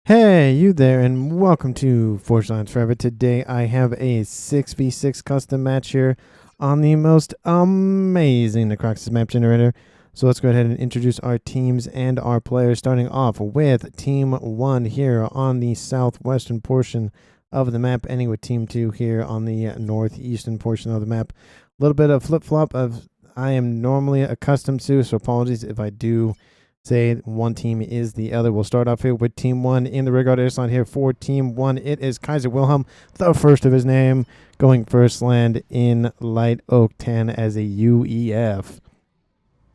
Hey, you there, and welcome to Forge Lines Forever. Today I have a 6v6 custom match here on the most amazing Necroxus map generator. So let's go ahead and introduce our teams and our players, starting off with Team 1 here on the southwestern portion of the map, ending with Team 2 here on the northeastern portion of the map. A little bit of flip-flop of I am normally accustomed to, so apologies if I do say one team is the other. We'll start off here with Team 1 in the Rigard Airline here for Team 1. It is Kaiser Wilhelm, the first of his name, going first land in Light Oak 10 as a UEF.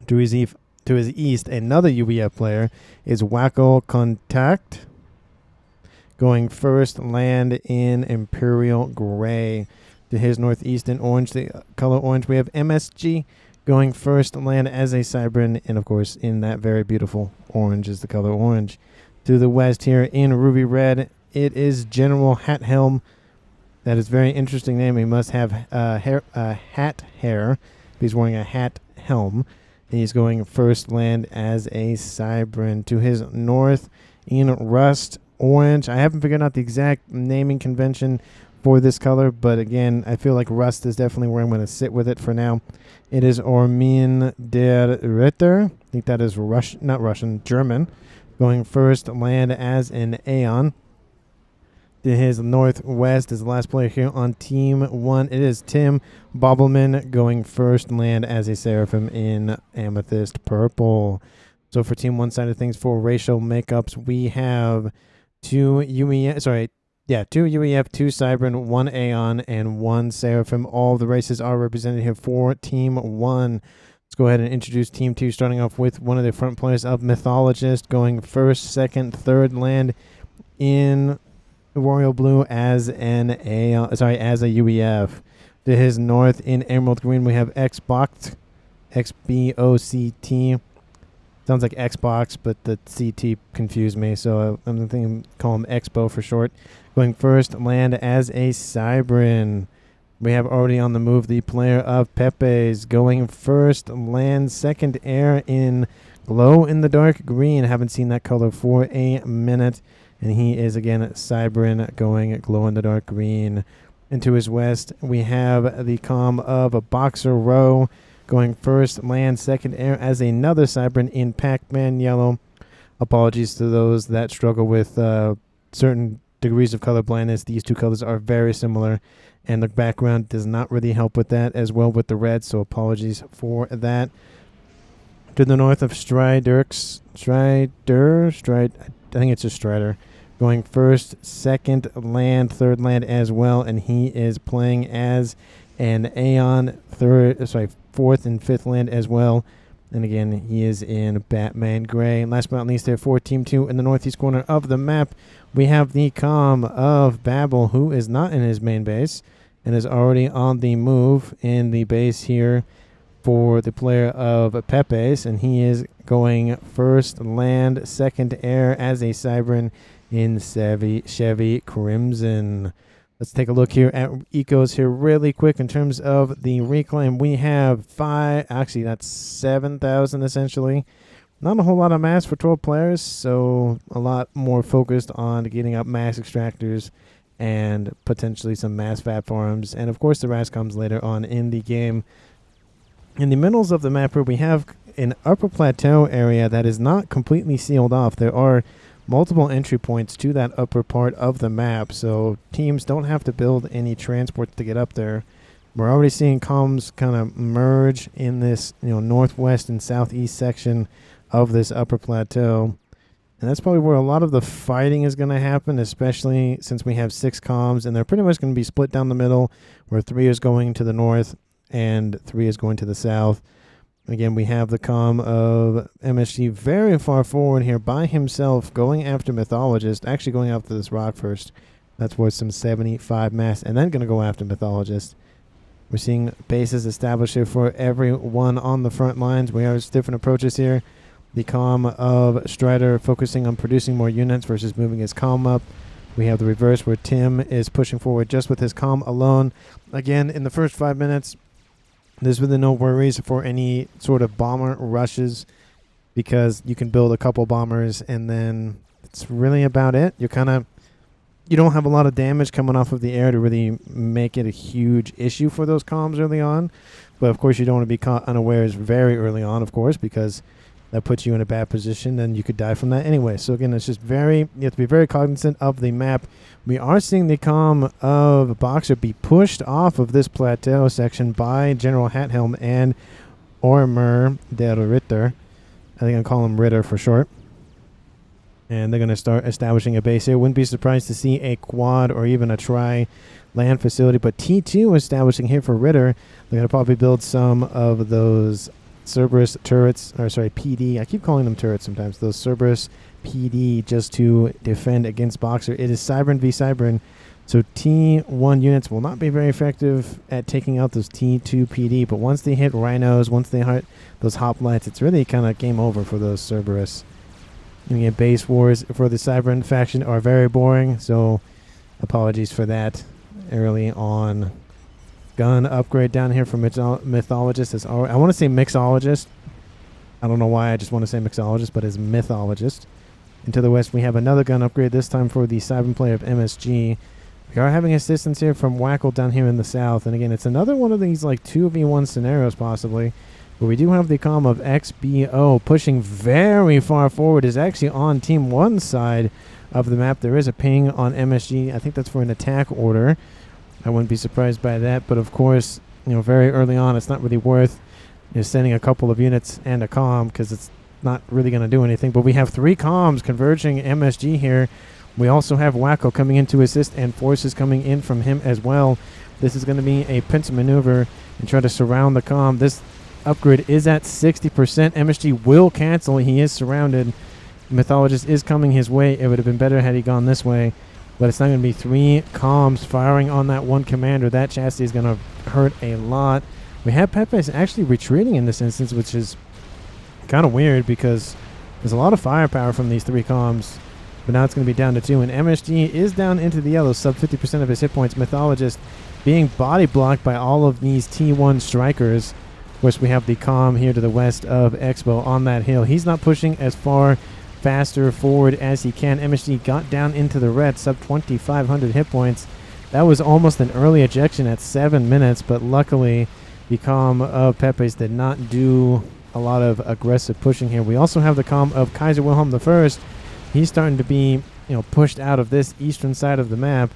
To his east, another UEF player is Wacko Contact, going first land in Imperial Gray. To his northeast in orange, the color orange, we have MSG, going first land as a Cybran, and of course in that very beautiful orange is the color orange. To the west here in ruby red, it is General Hat Helm. That is a very interesting name. He must have hat hair. He's wearing a hat helm. He's going first land as a Cybran. To his north in rust orange, I haven't figured out the exact naming convention for this color, but again, I feel like rust is definitely where I'm going to sit with it for now. It is Armin der Ritter. I think that is not Russian, German. Going first land as an Aeon. To his northwest is the last player here on Team 1. It is Tim Bobbleman, going first land as a Seraphim in Amethyst Purple. So for Team 1 side of things, for racial makeups, we have two UEF, 2 Cybran, 1 Aeon, and 1 Seraphim. All the races are represented here for Team 1. Let's go ahead and introduce Team 2, starting off with one of the front players of Mythologist, going first, second, third land in Royal Blue as an Aeon, as a UEF. To his north in Emerald Green, we have Xboct, XBOCT. Sounds like Xbox, but the CT confused me, so I'm thinking call him Expo for short. Going first land as a Cybran. We have already on the move the player of Pepe's, going first land, second air in glow in the dark green. Haven't seen that color for a minute, and he is again Cybran, going glow in the dark green. And to his west, we have the comm of a Boxer Row, going first land, second air as another Cybran in Pac-Man yellow. Apologies to those that struggle with certain degrees of color blindness. These two colors are very similar, and the background does not really help with that, as well with the red, so apologies for that. To the north of Strider, I think it's a Strider, going first, second land, third land as well, and he is playing as an Aeon, fourth and fifth land as well. And again, he is in Batman Gray. And last but not least, there for Team 2 in the northeast corner of the map, we have the comm of Babel, who is not in his main base and is already on the move in the base here for the player of Pepe's. And he is going first land, second air as a Cybran in Chevy Crimson. Let's take a look here at ecos here really quick. In terms of the reclaim, we have 7,000 essentially. Not a whole lot of mass for 12 players, so a lot more focused on getting up mass extractors and potentially some mass FAF farms. And of course the RAS comes later on in the game. In the middles of the map here, we have an upper plateau area that is not completely sealed off. There are multiple entry points to that upper part of the map, so teams don't have to build any transport to get up there. We're already seeing comms kind of merge in this, northwest and southeast section of this upper plateau, and that's probably where a lot of the fighting is going to happen, especially since we have 6 comms, and they're pretty much going to be split down the middle, where 3 is going to the north and 3 is going to the south. Again, we have the comm of MSG very far forward here by himself, going after Mythologist, actually going after this rock first. That's worth some 75 mass, and then going to go after Mythologist. We're seeing bases established here for everyone on the front lines. We have different approaches here. The comm of Strider focusing on producing more units versus moving his comm up. We have the reverse where Tim is pushing forward just with his comm alone. Again, in the first 5 minutes, there's really no worries for any sort of bomber rushes, because you can build a couple bombers and then That's really about it. You don't have a lot of damage coming off of the air to really make it a huge issue for those comms early on. But of course, you don't want to be caught unawares very early on, of course, because that puts you in a bad position, and you could die from that anyway. So again, it's just you have to be very cognizant of the map. We are seeing the comm of Boxer be pushed off of this plateau section by General Hathelm and Ormer der Ritter. I think I'll call him Ritter for short. And they're going to start establishing a base here. Wouldn't be surprised to see a quad or even a tri-land facility. But T2 establishing here for Ritter. They're going to probably build some of those Cerberus turrets, or sorry, PD. I keep calling them turrets sometimes. Those Cerberus PD just to defend against Boxer. It is Cybran v Cybran. So T1 units will not be very effective at taking out those T2 PD. But once they hit rhinos, once they hit those hoplites, it's really kind of game over for those Cerberus. And again, base wars for the Cybran faction are very boring. So apologies for that early on. Gun upgrade down here from Mythologist. I want to say Mixologist. I don't know why I just want to say Mixologist, but it's Mythologist. And to the west, we have another gun upgrade, this time for the Cybran player of MSG. We are having assistance here from Wackle down here in the south. And again, it's another one of these like 2v1 scenarios possibly. But we do have the comm of XBO pushing very far forward. Is actually on Team 1's side of the map. There is a ping on MSG. I think that's for an attack order. I wouldn't be surprised by that, but of course, very early on, it's not really worth sending a couple of units and a comm because it's not really going to do anything. But we have 3 comms converging MSG here. We also have Wacko coming in to assist and forces coming in from him as well. This is going to be a pincer maneuver and try to surround the comm. This upgrade is at 60%. MSG will cancel. He is surrounded. Mythologist is coming his way. It would have been better had he gone this way. But it's not going to be 3 comms firing on that one commander. That chassis is going to hurt a lot. We have Pepe's actually retreating in this instance, which is kind of weird because there's a lot of firepower from these 3 comms. But now it's going to be down to 2. And MSG is down into the yellow, sub 50% of his hit points. Mythologist being body blocked by all of these T1 strikers. Of course, we have the comm here to the west of Expo on that hill. He's not pushing as far faster forward as he can. MSG got down into the red, sub 2,500 hit points. That was almost an early ejection at 7 minutes, but luckily the comm of Pepe's did not do a lot of aggressive pushing here. We also have the comm of Kaiser Wilhelm I. He's starting to be pushed out of this eastern side of the map.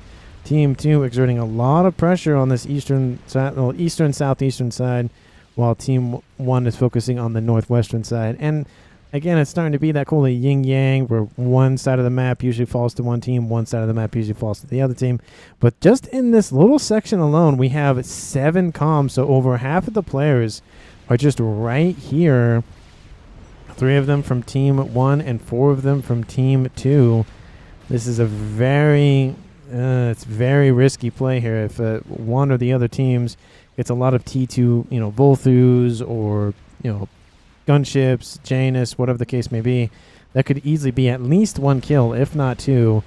Team 2 exerting a lot of pressure on this eastern southeastern side, while Team 1 is focusing on the northwestern side. And again, it's starting to be that cool yin-yang where one side of the map usually falls to one team, one side of the map usually falls to the other team. But just in this little section alone, we have 7 comms, so over half of the players are just right here. 3 of them from Team 1 and 4 of them from Team 2. This is a very risky play here. If one or the other teams gets a lot of T2, Volthus or, gunships, Janus, whatever the case may be, that could easily be at least 1 kill, if not 2.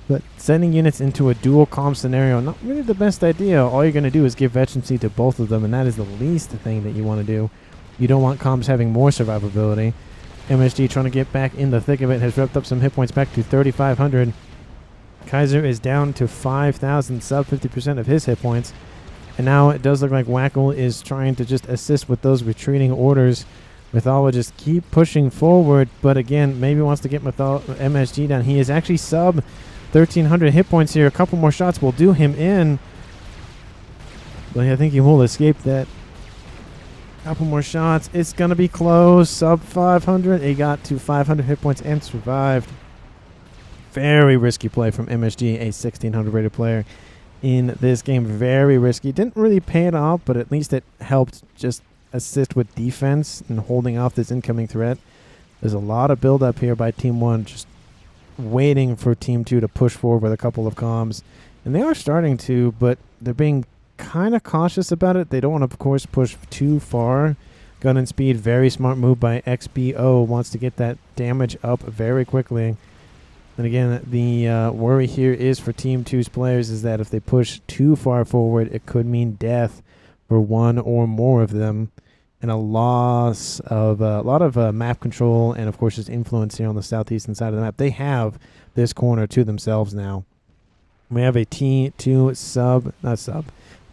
But sending units into a dual comm scenario, not really the best idea. All you're going to do is give veterancy to both of them, and that is the least thing that you want to do. You don't want comms having more survivability. MSG trying to get back in the thick of it, has revved up some hit points back to 3,500. Kaiser is down to 5,000, sub 50% of his hit points. And now it does look like Wackle is trying to just assist with those retreating orders. Mythologist keep pushing forward, but again, maybe wants to get MSG down. He is actually sub 1,300 hit points here. A couple more shots will do him in. But I think he will escape that. Couple more shots. It's going to be close. Sub 500. He got to 500 hit points and survived. Very risky play from MSG, a 1,600 rated player in this game. Very risky. Didn't really pay it off, but at least it helped just assist with defense and holding off this incoming threat. There's a lot of build up here by Team 1, just waiting for Team 2 to push forward with a couple of comms. And they are starting to, but they're being kind of cautious about it. They don't want to, of course, push too far. Gun and speed, very smart move by XBO. Wants to get that damage up very quickly. And again, the worry here is for Team 2's players is that if they push too far forward, it could mean death for one or more of them. and a loss of a lot of map control and, of course, just influence here on the southeastern side of the map. They have this corner to themselves now. We have a T2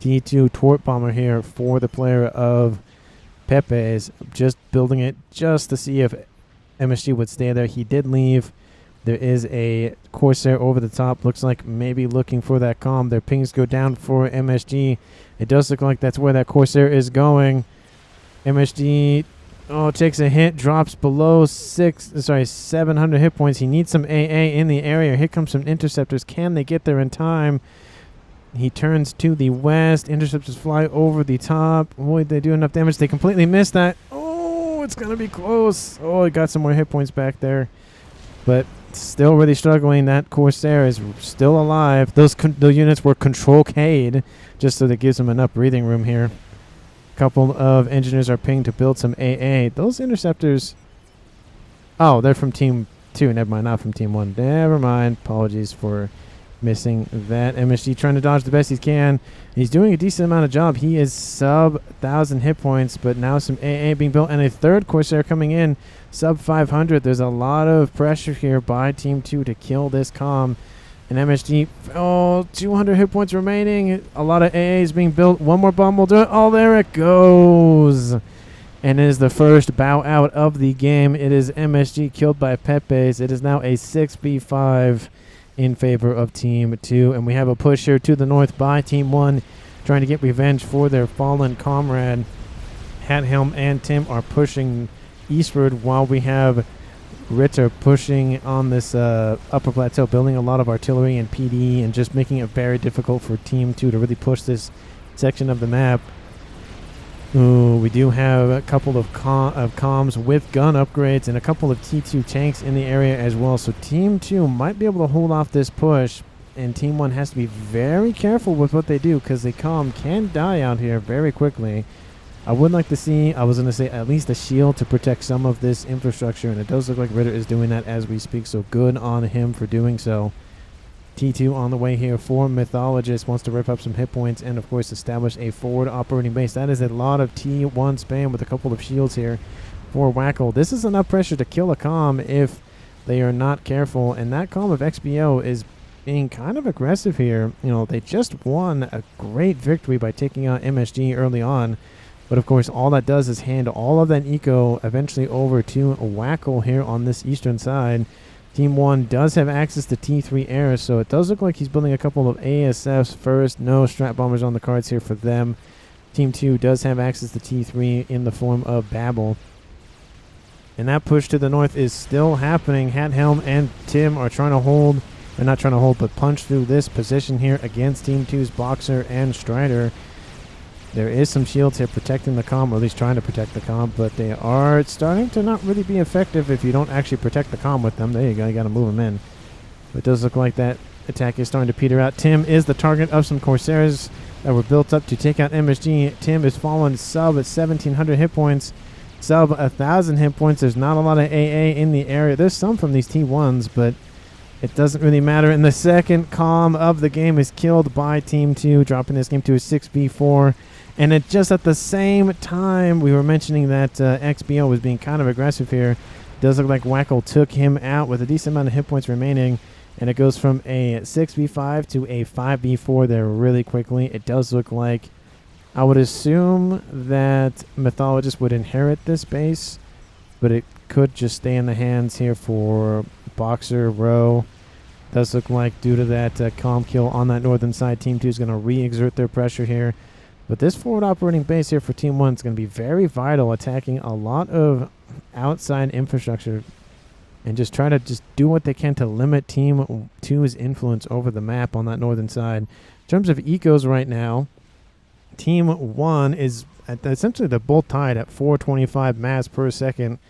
T2 Tort Bomber here for the player of Pepe's, just building it just to see if MSG would stay there. He did leave. There is a Corsair over the top. Looks like maybe looking for that comm. Their pings go down for MSG. It does look like that's where that Corsair is going. MSG takes a hit, drops below 700 hit points. He needs some AA in the area. Here comes some interceptors. Can they get there in time? He turns to the west. Interceptors fly over the top. Boy, they do enough damage. They completely missed that. Oh, it's going to be close. Oh, he got some more hit points back there. But still really struggling. That Corsair is still alive. Those units were control K'd, just so that gives them enough breathing room here. A couple of engineers are pinged to build some AA. Those interceptors... Oh, they're from Team 2. Never mind, not from Team 1. Never mind. Apologies for missing that. MSG trying to dodge the best he can. He's doing a decent amount of job. He is sub 1,000 hit points, but now some AA being built, and a third Corsair coming in, sub 500. There's a lot of pressure here by Team 2 to kill this comm. And MSG, 200 hit points remaining. A lot of AAs being built. One more bomb will do it. Oh, there it goes. And it is the first bow out of the game. It is MSG killed by Pepe's. It is now a 6v5 in favor of Team 2. And we have a push here to the north by Team 1, trying to get revenge for their fallen comrade. Hathelm and Tim are pushing eastward, while we have Ritter pushing on this upper plateau, building a lot of artillery and PD, and just making it very difficult for Team 2 to really push this section of the map. Ooh, we do have a couple of comms with gun upgrades and a couple of T2 tanks in the area as well. So Team 2 might be able to hold off this push, and Team 1 has to be very careful with what they do, because the comm can die out here very quickly. I would like to see, I was going to say, at least a shield to protect some of this infrastructure, and it does look like Ritter is doing that as we speak, so good on him for doing so. T2 on the way here for Mythologist, wants to rip up some hit points and, of course, establish a forward operating base. That is a lot of T1 spam with a couple of shields here for Wackel. This is enough pressure to kill a comm if they are not careful, and that comm of XBO is being kind of aggressive here. You know, they just won a great victory by taking out MSG early on, but, of course, all that does is hand all of that eco eventually over to Wackel here on this eastern side. Team 1 does have access to T3 air, so it does look like he's building a couple of ASFs first. No strat bombers on the cards here for them. Team 2 does have access to T3 in the form of Babel. And that push to the north is still happening. Hathelm and Tim are trying to hold, or not trying to hold, but punch through this position here against Team 2's Boxer and Strider. There is some shields here protecting the comm, or at least trying to protect the comm, but they are starting to not really be effective if you don't actually protect the comm with them. There you go, you got to move them in. But it does look like that attack is starting to peter out. Tim is the target of some Corsairs that were built up to take out MSG. Tim is fallen sub at 1,700 hit points, sub 1,000 hit points. There's not a lot of AA in the area. There's some from these T1s, but it doesn't really matter. And the second comm of the game is killed by Team 2, dropping this game to a 6v4. And it just at the same time, we were mentioning that XBO was being kind of aggressive here. It does look like Wackel took him out with a decent amount of hit points remaining. And it goes from a 6v5 to a 5v4 there really quickly. It does look like, I would assume that Mythologist would inherit this base, but it could just stay in the hands here for Boxer, Rowe. Does look like due to that comm kill on that northern side, Team 2 is going to re-exert their pressure here. But this forward operating base here for Team 1 is going to be very vital, attacking a lot of outside infrastructure and just try to do what they can to limit Team 2's influence over the map on that northern side. In terms of ecos right now, Team 1 is essentially they're both tied at 425 mass per second.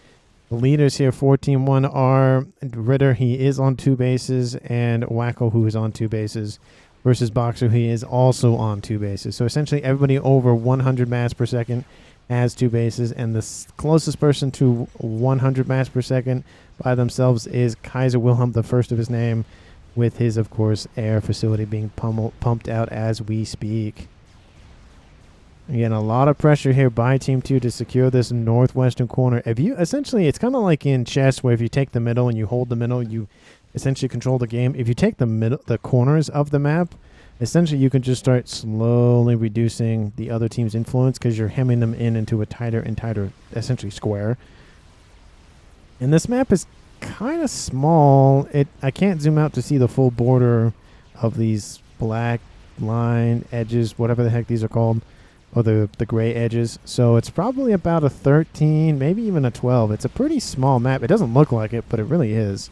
The leaders here for Team 1 are Ritter, he is on 2 bases, and Wackel, who is on 2 bases. Versus Boxer, who is also on 2 bases. So essentially everybody over 100 mass per second has 2 bases, and the closest person to 100 mass per second by themselves is Kaiser Wilhelm, the first of his name, with his, of course, air facility being pumped out as we speak. Again, a lot of pressure here by Team 2 to secure this northwestern corner. If you essentially, it's kind of like in chess where if you take the middle and you hold the middle, you essentially control the game. If you take the corners of the map, essentially you can just start slowly reducing the other team's influence because you're hemming them into a tighter and tighter, essentially square. And this map is kind of small. I can't zoom out to see the full border of these black line edges, whatever the heck these are called. Or the gray edges. So it's probably about a 13, maybe even a 12. It's a pretty small map. It doesn't look like it, but it really is.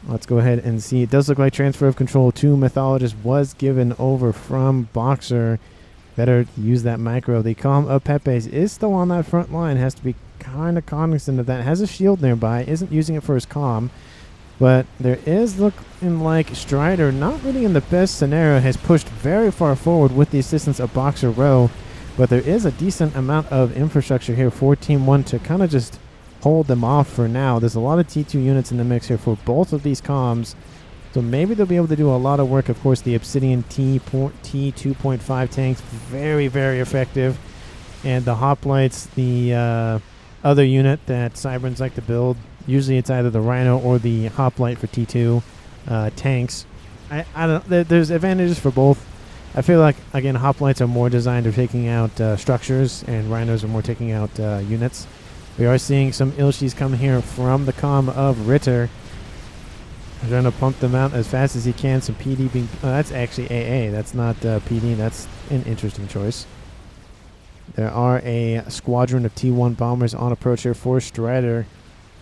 Let's go ahead and see. It does look like transfer of control to Mythologist was given over from Boxer. Better use that micro. The Calm of Pepe's is still on that front line. Has to be kind of cognizant of that. Has a shield nearby. Isn't using it for his Calm. But there is looking like Strider, not really in the best scenario, has pushed very far forward with the assistance of Boxer Row. But there is a decent amount of infrastructure here for Team 1 to kind of just hold them off for now. There's a lot of T2 units in the mix here for both of these comms. So maybe they'll be able to do a lot of work. Of course, the Obsidian T2.5 tanks, very, very effective. And the Hoplites, the other unit that Cybrans like to build. Usually it's either the Rhino or the Hoplite for T2 tanks. I don't. There's advantages for both. I feel like, again, Hoplites are more designed for taking out structures, and Rhinos are more taking out units. We are seeing some Ilshis come here from the comm of Ritter. Trying to pump them out as fast as he can. Some PD being... that's actually AA. That's not PD. That's an interesting choice. There are a squadron of T1 bombers on approach here for Strider.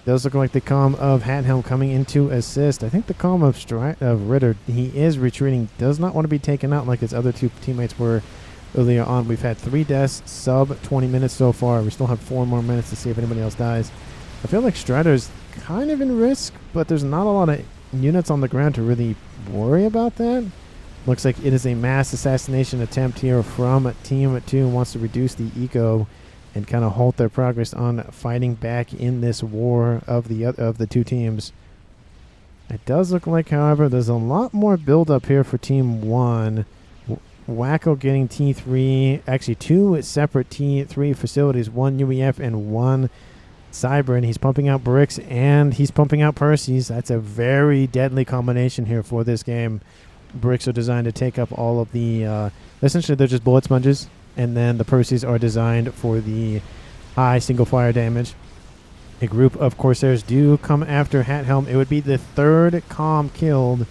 Does look like the comm of Hathelm coming in to assist. I think the comm of Ritter, he is retreating. Does not want to be taken out like his other two teammates were earlier on. We've had 3 deaths, sub 20 minutes so far. We still have 4 more minutes to see if anybody else dies. I feel like Strider's kind of in risk, but there's not a lot of units on the ground to really worry about that. Looks like it is a mass assassination attempt here from Team 2. Wants to reduce the eco and kind of halt their progress on fighting back in this war of the two teams. It does look like, however, there's a lot more build-up here for Team 1. Wacko getting T3, actually 2 separate T3 facilities, 1 UEF and 1 Cybran. He's pumping out bricks and he's pumping out Percy's. That's a very deadly combination here for this game. Bricks are designed to take up all of the... essentially, they're just bullet sponges. And then the Percy's are designed for the high single fire damage. A group of Corsairs do come after Hathelm. It would be the 3rd comm killed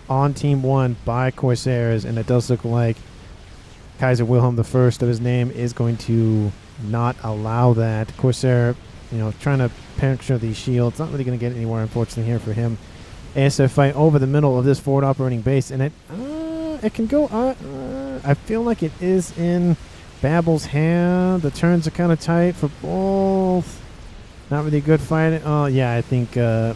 on Team 1 by Corsairs. And it does look like Kaiser Wilhelm I of his name is going to not allow that. Corsair, trying to puncture these shields. Not really going to get anywhere, unfortunately, here for him. ASF fight over the middle of this forward operating base. And it can go... I feel like it is in Babble's hand. The turns are kind of tight for both. Not really good fighting. Oh, yeah, I think Team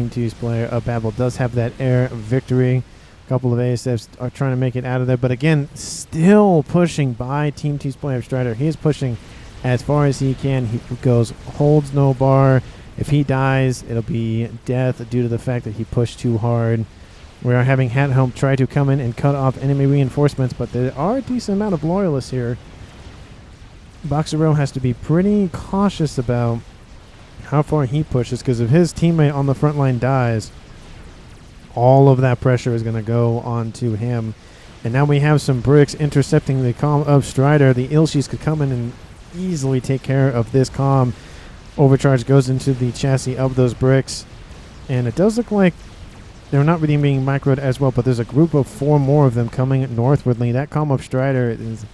2's player, Babble, does have that air victory. A couple of ASFs are trying to make it out of there. But again, still pushing by Team 2's player, Strider. He is pushing as far as he can. He goes, holds no bar. If he dies, it'll be death due to the fact that he pushed too hard. We are having Hathelm try to come in and cut off enemy reinforcements, but there are a decent amount of loyalists here. Boxer Row has to be pretty cautious about how far he pushes, because if his teammate on the front line dies, all of that pressure is going to go onto him. And now we have some bricks intercepting the comm of Strider. The Ilshis could come in and easily take care of this comm. Overcharge goes into the chassis of those bricks. And it does look like they're not really being microed as well, but there's a group of 4 more of them coming northwardly. That comm of Strider is,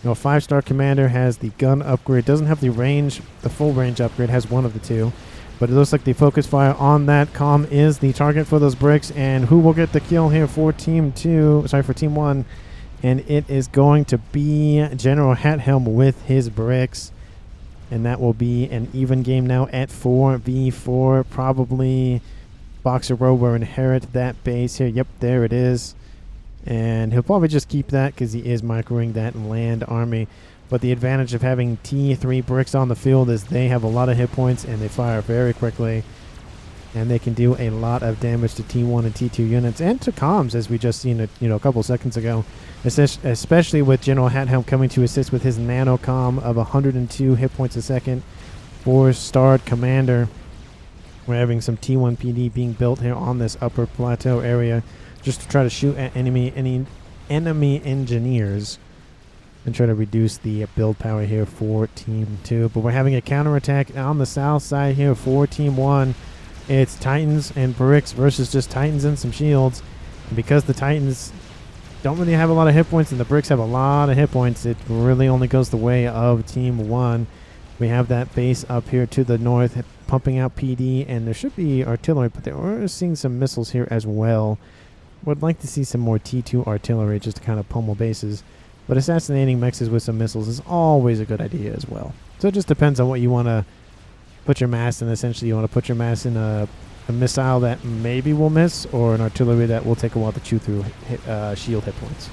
5-star commander, has the gun upgrade, doesn't have the range, the full range upgrade, has one of the 2. But it looks like the focus fire on that comm is the target for those bricks. And who will get the kill here for Team 1? And it is going to be General Hathelm with his bricks. And that will be an even game now at 4v4, probably... Boxer Row will inherit that base here. Yep, there it is. And he'll probably just keep that because he is microing that land army. But the advantage of having T3 bricks on the field is they have a lot of hit points and they fire very quickly. and they can do a lot of damage to T1 and T2 units and to comms, as we just seen a couple seconds ago, especially with General Hathelm coming to assist with his nano comm of 102 hit points a second. 4-starred commander. We're having some T1 PD being built here on this upper plateau area just to try to shoot at enemy engineers and try to reduce the build power here for Team 2. But we're having a counterattack on the south side here for Team 1. It's Titans and Bricks versus just Titans and some shields. And because the Titans don't really have a lot of hit points and the Bricks have a lot of hit points, it really only goes the way of Team 1. We have that base up here to the north pumping out PD, and there should be artillery, but we're seeing some missiles here as well. Would like to see some more T2 artillery just to kind of pummel bases. But assassinating mexes with some missiles is always a good idea as well. So it just depends on what you want to put your mass in. Essentially, you want to put your mass in a missile that maybe will miss, or an artillery that will take a while to chew through shield hit points.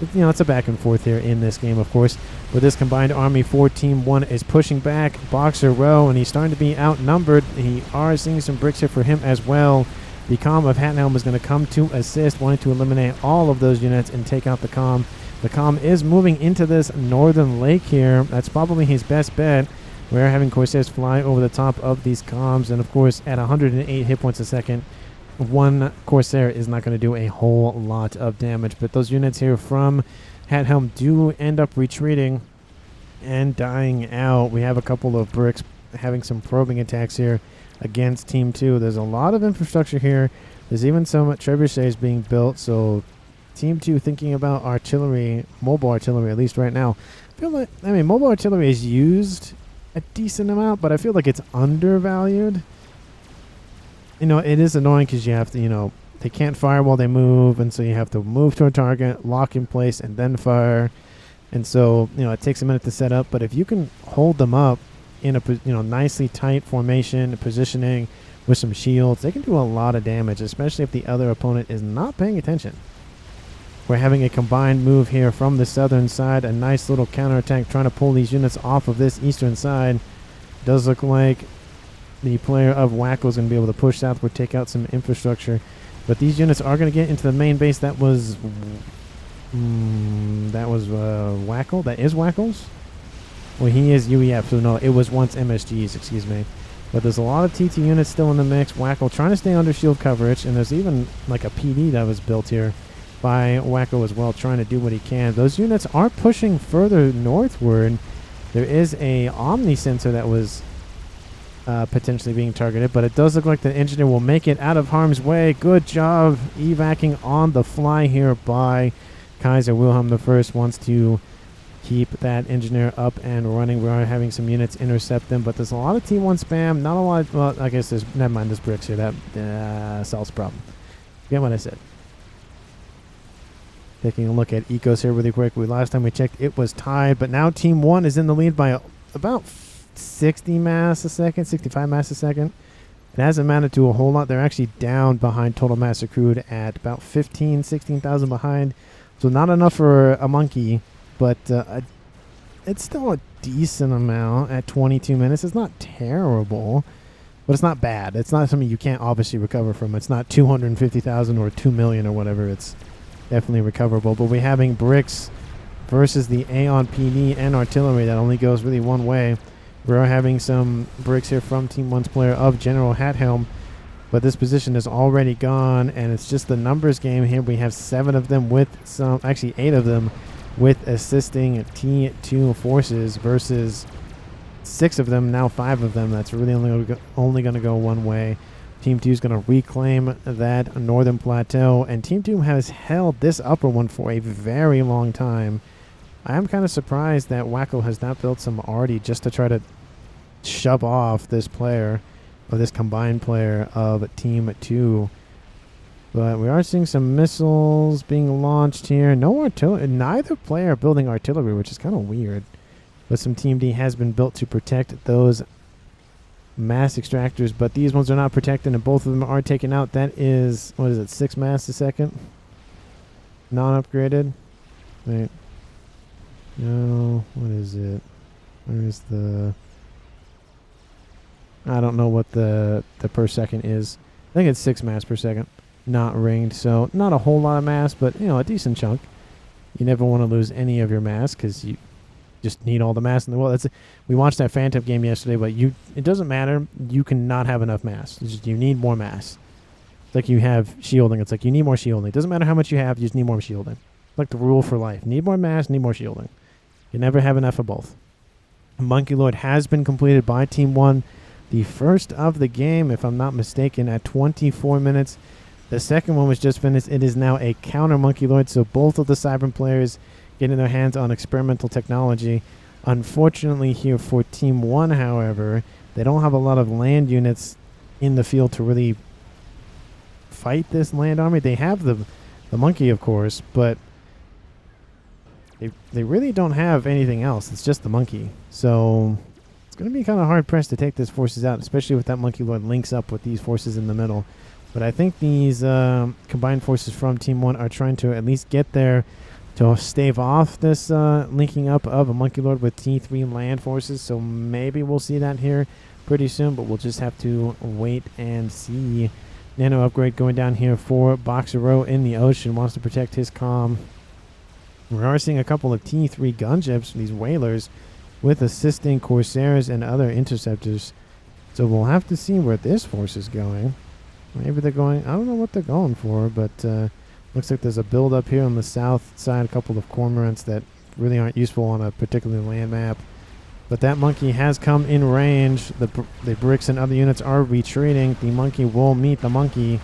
But, it's a back and forth here in this game, of course. With this combined army for Team 1 is pushing back Boxer Row, and he's starting to be outnumbered. He are seeing some bricks here for him as well. The comm of Hathelm is going to come to assist, wanting to eliminate all of those units and take out the comm. The comm is moving into this northern lake here. That's probably his best bet. We're having Corsairs fly over the top of these comms, and of course at 108 hit points a second, one Corsair is not going to do a whole lot of damage. But those units here from Hathelm do end up retreating and dying out. We have a couple of bricks having some probing attacks here against Team 2. There's a lot of infrastructure here. There's even some trebuchets being built, so Team 2 thinking about artillery, mobile artillery, at least right now. Mobile artillery is used a decent amount, but I feel like it's undervalued. It is annoying because you have to, they can't fire while they move, and so you have to move to a target, lock in place, and then fire. And so, it takes a minute to set up, but if you can hold them up in a, nicely tight formation, positioning with some shields, they can do a lot of damage, especially if the other opponent is not paying attention. We're having a combined move here from the southern side, a nice little counterattack trying to pull these units off of this eastern side. Does look like the player of Wacko is going to be able to push southward, take out some infrastructure. But these units are going to get into the main base. That was Wacko? That is Wacko's? Well, he is UEF, so no, it was once MSG's, excuse me. But there's a lot of TT units still in the mix. Wacko trying to stay under shield coverage, and there's even like a PD that was built here by Wacko as well, trying to do what he can. Those units are pushing further northward. There is a Omni sensor that was potentially being targeted, but it does look like the engineer will make it out of harm's way. Good job evacing on the fly here by Kaiser Wilhelm I. Wants to keep that engineer up and running. We are having some units intercept them, but there's a lot of T1 spam. Not a lot. Well, I guess there's. Never mind. There's bricks here. That solves the problem. Forget what I said. Taking a look at ecos here really quick. Last time we checked, it was tied, but now Team 1 is in the lead by about 60 mass a second, 65 mass a second. It hasn't amounted to a whole lot. They're actually down behind total mass accrued at about 16,000 behind. So not enough for a monkey, but it's still a decent amount at 22 minutes. It's not terrible, but it's not bad. It's not something you can't obviously recover from. It's not 250,000 or 2 million or whatever. It's definitely recoverable. But we're having bricks versus the Aeon PD and artillery that only goes really one way. We're having some bricks here from Team 1's player of General Hathelm, but this position is already gone, and it's just the numbers game here. We have 7 of them with some, actually 8 of them with assisting T2 forces versus 6 of them, now 5 of them. That's really only going to go one way. Team 2 is going to reclaim that northern plateau, and Team 2 has held this upper one for a very long time. I am kind of surprised that Wacko has not built some arty just to try to shove off this player, or this combined player of Team 2. But we are seeing some missiles being launched here. No artillery. Neither player building artillery, which is kind of weird. But some Team D has been built to protect those mass extractors, but these ones are not protected, and both of them are taken out. That is, what is it, 6 mass a second? Non-upgraded? Wait. No, what is it? Where is the... I don't know what the per second is. I think it's 6 mass per second. Not ringed, so not a whole lot of mass, but a decent chunk. You never want to lose any of your mass because you just need all the mass in the world. We watched that Phantom game yesterday, but it doesn't matter. You cannot have enough mass. You need more mass. It's like you have shielding. It's like you need more shielding. It doesn't matter how much you have. You just need more shielding. It's like the rule for life. Need more mass, need more shielding. You never have enough of both. Monkey Lord has been completed by Team 1. The first of the game, if I'm not mistaken, at 24 minutes. The second one was just finished. It is now a counter Monkey Lord, so both of the Cybran players getting their hands on experimental technology. Unfortunately here for Team 1, however, they don't have a lot of land units in the field to really fight this land army. They have the monkey, of course, but they really don't have anything else. It's just the monkey. So it's going to be kind of hard pressed to take these forces out, especially with that Monkey Lord links up with these forces in the middle. But I think these combined forces from Team 1 are trying to at least get there to stave off this linking up of a Monkey Lord with T3 land forces. So maybe we'll see that here pretty soon, but we'll just have to wait and see. Nano upgrade going down here for Boxer Row in the ocean. Wants to protect his comm. We are seeing a couple of T3 gunships, these whalers, with assisting Corsairs and other interceptors. So we'll have to see where this force is going. Maybe they're going, I don't know what they're going for, but looks like there's a build up here on the south side, a couple of cormorants that really aren't useful on a particular land map. But that monkey has come in range. The bricks and other units are retreating. The monkey will meet the monkey.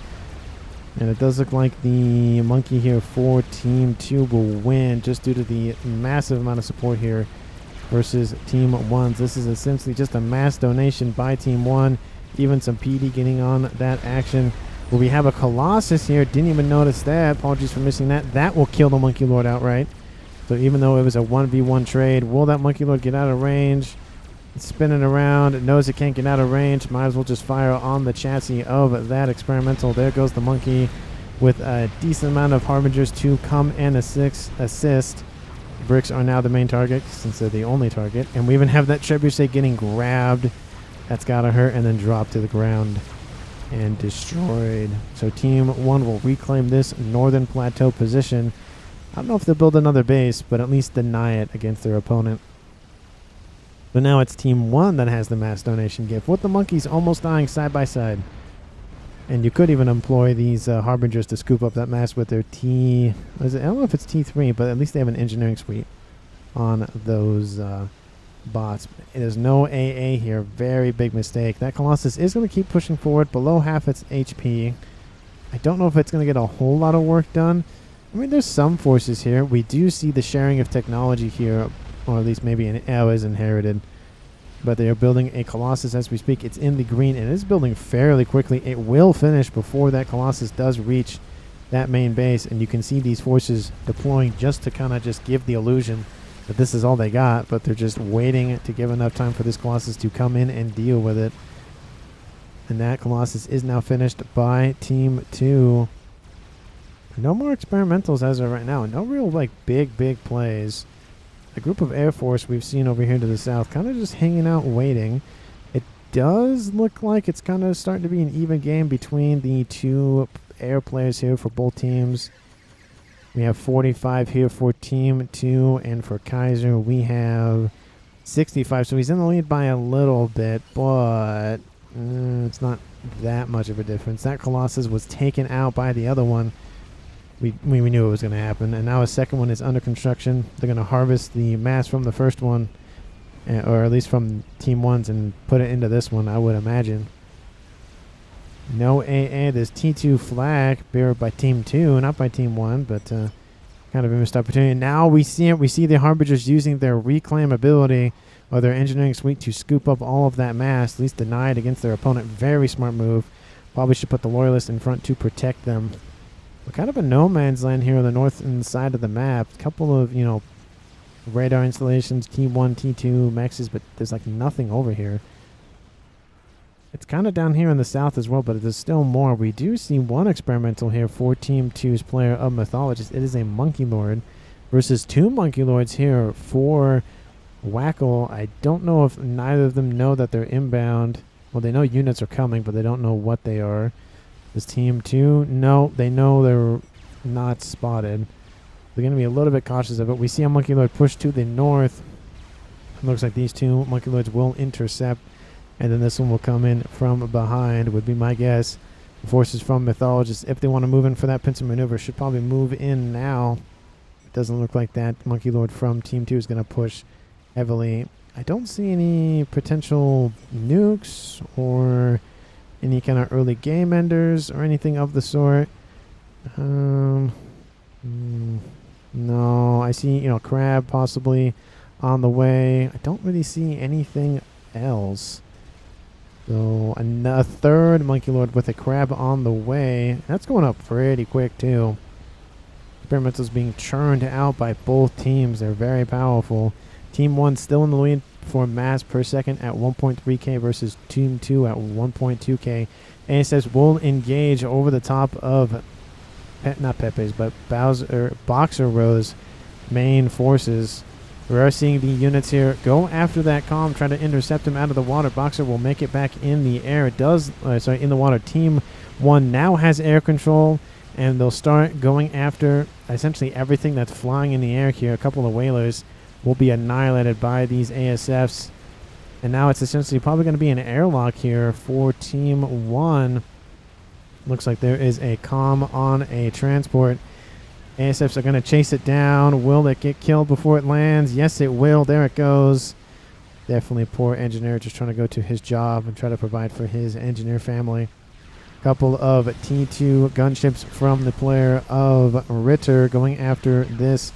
And it does look like the monkey here for Team 2 will win just due to the massive amount of support here versus Team 1's. This is essentially just a mass donation by Team 1. Even some PD getting on that action. Well, we have a Colossus here. Didn't even notice that. Apologies for missing that. That will kill the Monkey Lord outright. So even though it was a 1v1 trade, will that Monkey Lord get out of range? It's spinning around. It knows it can't get out of range. Might as well just fire on the chassis of that experimental. There goes the monkey with a decent amount of Harbingers to come and assist. Bricks are now the main target since they're the only target. And we even have that trebuchet getting grabbed. That's gotta hurt, and then dropped to the ground and destroyed. So Team 1 will reclaim this northern plateau position. I don't know if they'll build another base, but at least deny it against their opponent. But now it's Team 1 that has the mass donation gift, with the monkeys almost dying side by side. And you could even employ these Harbingers to scoop up that mass with their I don't know if it's T3, but at least they have an engineering suite on those bots. There's no AA here. Very big mistake. That Colossus is going to keep pushing forward below half its HP. I don't know if it's going to get a whole lot of work done. I mean, there's some forces here. We do see the sharing of technology here, or at least maybe an arrow is inherited. But they are building a Colossus as we speak. It's in the green and it's building fairly quickly. It will finish before that Colossus does reach that main base. And you can see these forces deploying just to kind of just give the illusion that this is all they got. But they're just waiting to give enough time for this Colossus to come in and deal with it. And that Colossus is now finished by Team 2. No more experimentals as of right now. No real big plays. The group of Air Force we've seen over here to the south kind of just hanging out waiting. It does look like it's kind of starting to be an even game between the two air players here for both teams. We have 45 here for Team 2, and for Kaiser we have 65. So he's in the lead by a little bit, but it's not that much of a difference. That Colossus was taken out by the other one. We knew it was going to happen, and now a second one is under construction. They're going to harvest the mass from the first one, or at least from Team 1's, and put it into this one, I would imagine. No AA. There's T2 flag bearer by Team 2, not by Team 1, but kind of a missed opportunity. Now we see it. We see the Harbingers using their reclaim ability or their engineering suite to scoop up all of that mass, at least deny it against their opponent. Very smart move. Probably should put the Loyalists in front to protect them. We're kind of a no man's land here on the northern side of the map. A couple of, radar installations, T1, T2, Mechs, but there's nothing over here. It's kind of down here in the south as well, but there's still more. We do see one experimental here for Team 2's player of Mythologist. It is a Monkey Lord versus two Monkey Lords here for Wackle. I don't know if neither of them know that they're inbound. Well, they know units are coming, but they don't know what they are. This team 2, no, they know they're not spotted. They're going to be a little bit cautious of it. We see a Monkey Lord push to the north. It looks like these 2 Monkey Lords will intercept, and then this one will come in from behind, would be my guess. The forces from Mythologists, if they want to move in for that pincer maneuver, should probably move in now. It doesn't look like that Monkey Lord from Team 2 is going to push heavily. I don't see any potential nukes or any kind of early game enders or anything of the sort. No, I see, crab possibly on the way. I don't really see anything else. So a third Monkey Lord with a crab on the way. That's going up pretty quick too. Experimentals being churned out by both teams. They're very powerful. Team 1 still in the lead for mass per second at 1.3k versus Team 2 at 1.2k. ASS will engage over the top of not Pepe's, but Boxer Row's main forces. We are seeing the units here go after that comm, try to intercept him out of the water. Boxer will make it back in the air. It does, in the water. Team 1 now has air control, and they'll start going after essentially everything that's flying in the air here. A couple of whalers will be annihilated by these ASFs. And now it's essentially probably going to be an airlock here for Team 1. Looks like there is a comm on a transport. ASFs are going to chase it down. Will it get killed before it lands? Yes, it will. There it goes. Definitely a poor engineer just trying to go to his job and try to provide for his engineer family. Couple of T2 gunships from the player of Ritter going after this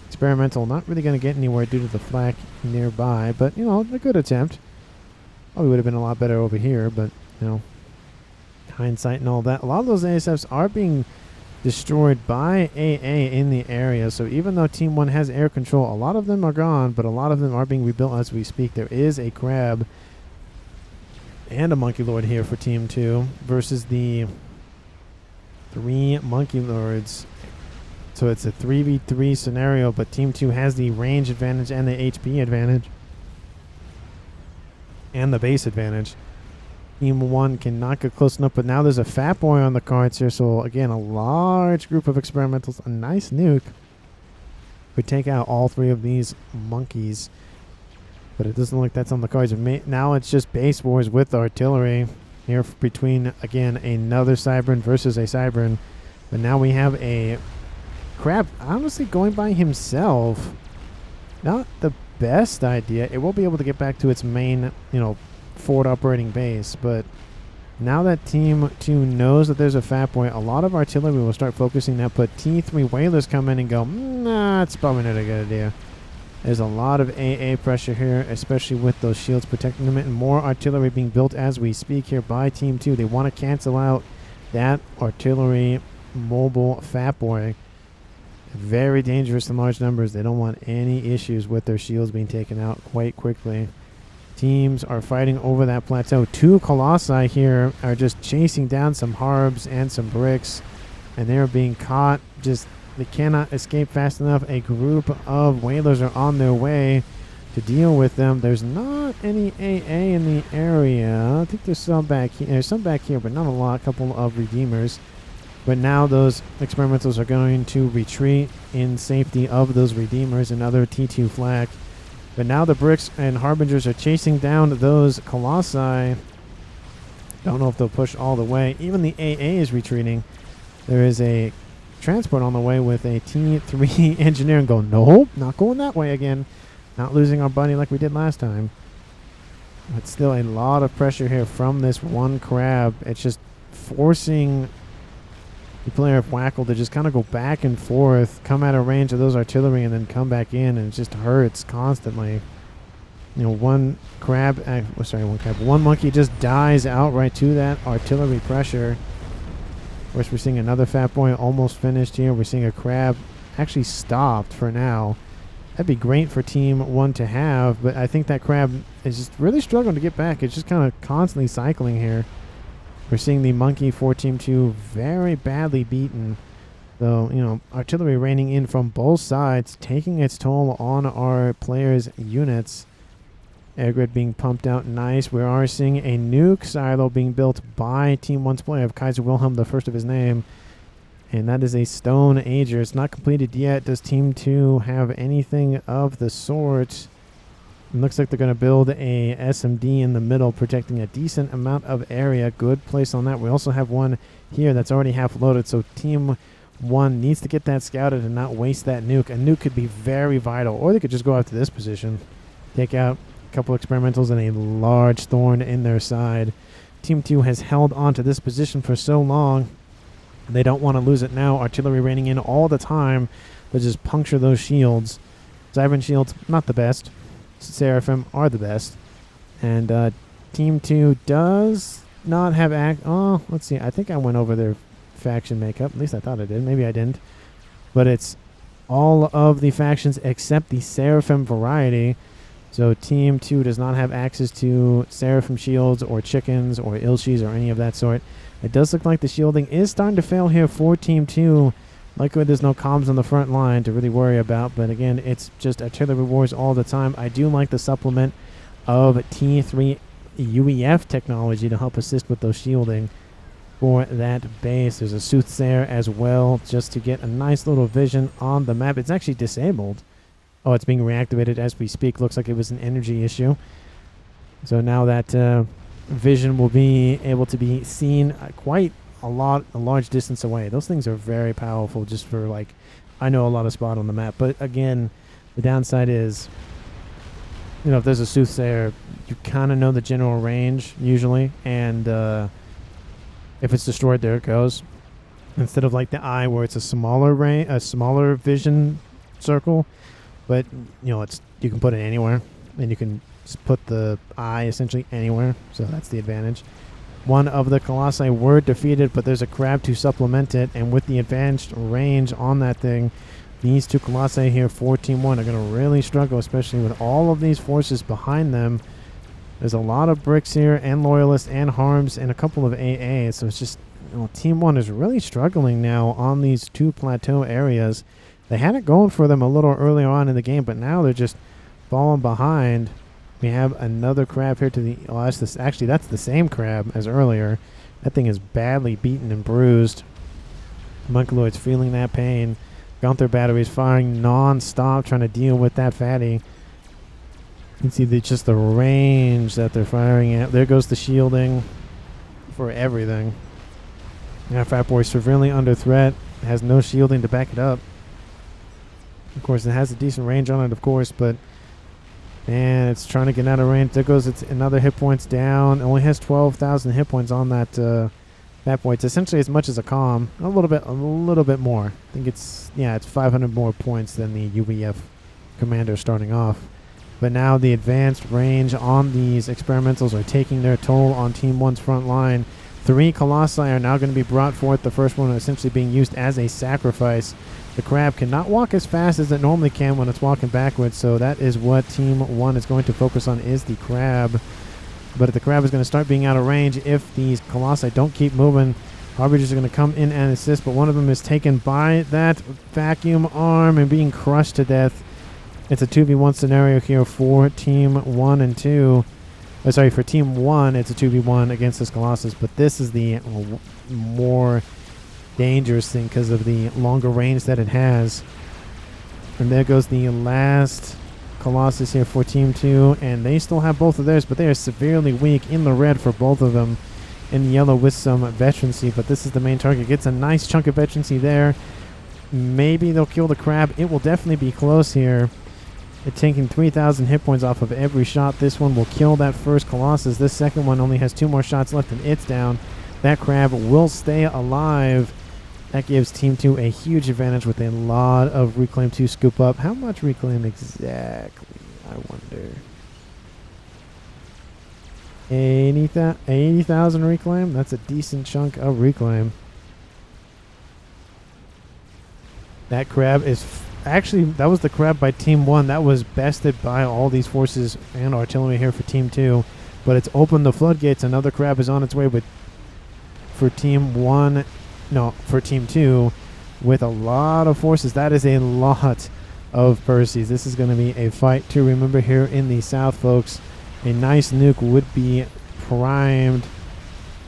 experimental. Not really going to get anywhere due to the flak nearby, but, a good attempt. Probably would have been a lot better over here, but, hindsight and all that. A lot of those ASFs are being destroyed by AA in the area, so even though Team 1 has air control, a lot of them are gone, but a lot of them are being rebuilt as we speak. There is a crab and a Monkey Lord here for Team 2 versus the 3 Monkey Lords. So it's a 3v3 scenario, but Team 2 has the range advantage and the HP advantage and the base advantage. Team 1 cannot get close enough, but now there's a Fat Boy on the cards here, so again, a large group of experimentals. A nice nuke would take out all 3 of these monkeys, but it doesn't look like that's on the cards. Now it's just base wars with artillery here between, again, another Cybran versus a Cybran, but now we have a crab honestly going by himself. Not the best idea. It will be able to get back to its main, forward operating base, but now that Team 2 knows that there's a Fat Boy, a lot of artillery will start focusing that, but T3 whalers come in and go, nah, it's probably not a good idea. There's a lot of AA pressure here, especially with those shields protecting them, and more artillery being built as we speak here by Team 2. They want to cancel out that artillery mobile Fat Boy. Very dangerous in large numbers. They don't want any issues with their shields being taken out quite quickly. Teams are fighting over that plateau. 2 Colossi here are just chasing down some harbs and some bricks, and they're being caught. They cannot escape fast enough. A group of whalers are on their way to deal with them. There's not any AA in the area. I think there's some back here. There's some back here, but not a lot. A couple of redeemers. But now those experimentals are going to retreat in safety of those redeemers and other T2 flak. But now the bricks and harbingers are chasing down those colossi. Don't know if they'll push all the way. Even the AA is retreating. There is a transport on the way with a T3 engineer and go, nope, not going that way again. Not losing our buddy like we did last time. But still a lot of pressure here from this one crab. It's just forcing the player of Wackle to just kind of go back and forth, come out of range of those artillery, and then come back in, and it just hurts constantly. One monkey just dies outright to that artillery pressure. Of course, we're seeing another Fat Boy almost finished here. We're seeing a crab actually stopped for now. That'd be great for Team 1 to have, but I think that crab is just really struggling to get back. It's just kind of constantly cycling here. We're seeing the monkey for Team 2 very badly beaten. So, artillery raining in from both sides, taking its toll on our players' units. Air grid being pumped out nice. We are seeing a nuke silo being built by Team 1's player of Kaiser Wilhelm, the first of his name. And that is a Stone Ager. It's not completed yet. Does Team 2 have anything of the sort? It looks like they're going to build a SMD in the middle, protecting a decent amount of area. Good place on that. We also have one here that's already half loaded, so Team 1 needs to get that scouted and not waste that nuke. A nuke could be very vital, or they could just go after this position. Take out a couple experimentals and a large thorn in their side. Team 2 has held on to this position for so long. They don't want to lose it now. Artillery raining in all the time. They'll just puncture those shields. Cybran shields, not the best. Seraphim are the best. And Team 2 does not have oh, let's see. I think I went over their faction makeup. At least I thought I did. Maybe I didn't. But it's all of the factions except the Seraphim variety. So Team 2 does not have access to Seraphim shields or chickens or Ilshis or any of that sort. It does look like the shielding is starting to fail here for Team 2. Luckily, there's no comms on the front line to really worry about. But again, it's just artillery wars all the time. I do like the supplement of T3 UEF technology to help assist with those shielding for that base. There's a Soothsayer as well, just to get a nice little vision on the map. It's actually disabled. Oh, it's being reactivated as we speak. Looks like it was an energy issue. So now that vision will be able to be seen quite a large distance away. Those things are very powerful just for, like, I know a lot of spot on the map. But again, the downside is, you know, if there's a Soothsayer, you kind of know the general range usually. And if it's destroyed, there it goes. Instead of like the eye where it's a smaller vision circle. But, you know, you can put it anywhere. And you can put the eye essentially anywhere, so that's the advantage. One of the Colossi were defeated, but there's a crab to supplement it, and with the advanced range on that thing, these two Colossi here for Team 1 are going to really struggle, especially with all of these forces behind them. There's a lot of bricks here, and loyalists, and harms, and a couple of AAs, so it's just, you know, Team 1 is really struggling now on these two plateau areas. They had it going for them a little earlier on in the game, but now they're just falling behind. We have another crab here to the... Oh, actually, that's the same crab as earlier. That thing is badly beaten and bruised. Monkeloid's feeling that pain. Gunther batteries firing non-stop, trying to deal with that fatty. You can see just the range that they're firing at. There goes the shielding for everything. Now Fat Boy's severely under threat. It has no shielding to back it up. Of course, it has a decent range on it, of course, but... And it's trying to get out of range. There goes its another hit points down. It only has 12,000 hit points on that Fat Boy. It's essentially as much as a comm. A little bit more. I think it's 500 more points than the UEF commander starting off. But now the advanced range on these experimentals are taking their toll on Team 1's front line. 3 Colossi are now going to be brought forth. The first one essentially being used as a sacrifice. The crab cannot walk as fast as it normally can when it's walking backwards, so that is what Team 1 is going to focus on, is the crab. But the crab is going to start being out of range if these Colossi don't keep moving. Harbingers are going to come in and assist, but one of them is taken by that vacuum arm and being crushed to death. It's a 2v1 scenario here for Team 1 and 2. For Team 1, it's a 2v1 against this Colossus, but this is the more dangerous thing because of the longer range that it has. And there goes the last Colossus here for Team 2, and they still have both of theirs, but they are severely weak in the red for both of them. In yellow with some veterancy, but this is the main target. Gets a nice chunk of veterancy there. Maybe they'll kill the crab. It will definitely be close here. It's taking 3,000 hit points off of every shot. This one will kill that first Colossus. This second one only has 2 more shots left and it's down. That crab will stay alive. That gives Team 2 a huge advantage with a lot of reclaim to scoop up. How much reclaim exactly, I wonder? 80,000 reclaim? That's a decent chunk of reclaim. That crab is... Actually, that was the crab by Team 1. That was bested by all these forces and artillery here for Team 2. But it's opened the floodgates. Another crab is on its way with... For Team 1... No, for Team 2, with a lot of forces. That is a lot of Perseus. This is going to be a fight to remember here in the South, folks. a nice nuke would be primed.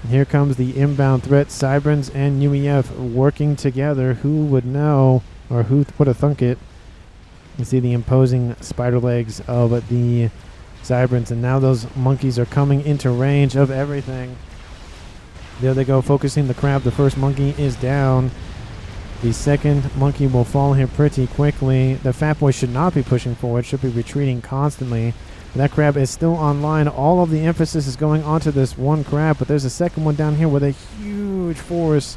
And here comes the inbound threat. Cybrans and UEF working together. Who would know, or who would have thunk it? You see the imposing spider legs of the Cybrans, and now those monkeys are coming into range of everything. There they go, focusing the crab. The first monkey is down. The second monkey will fall here pretty quickly. The fat boy should not be pushing forward, should be retreating constantly. That crab is still online. All of the emphasis is going onto this one crab, but there's a second one down here with a huge force.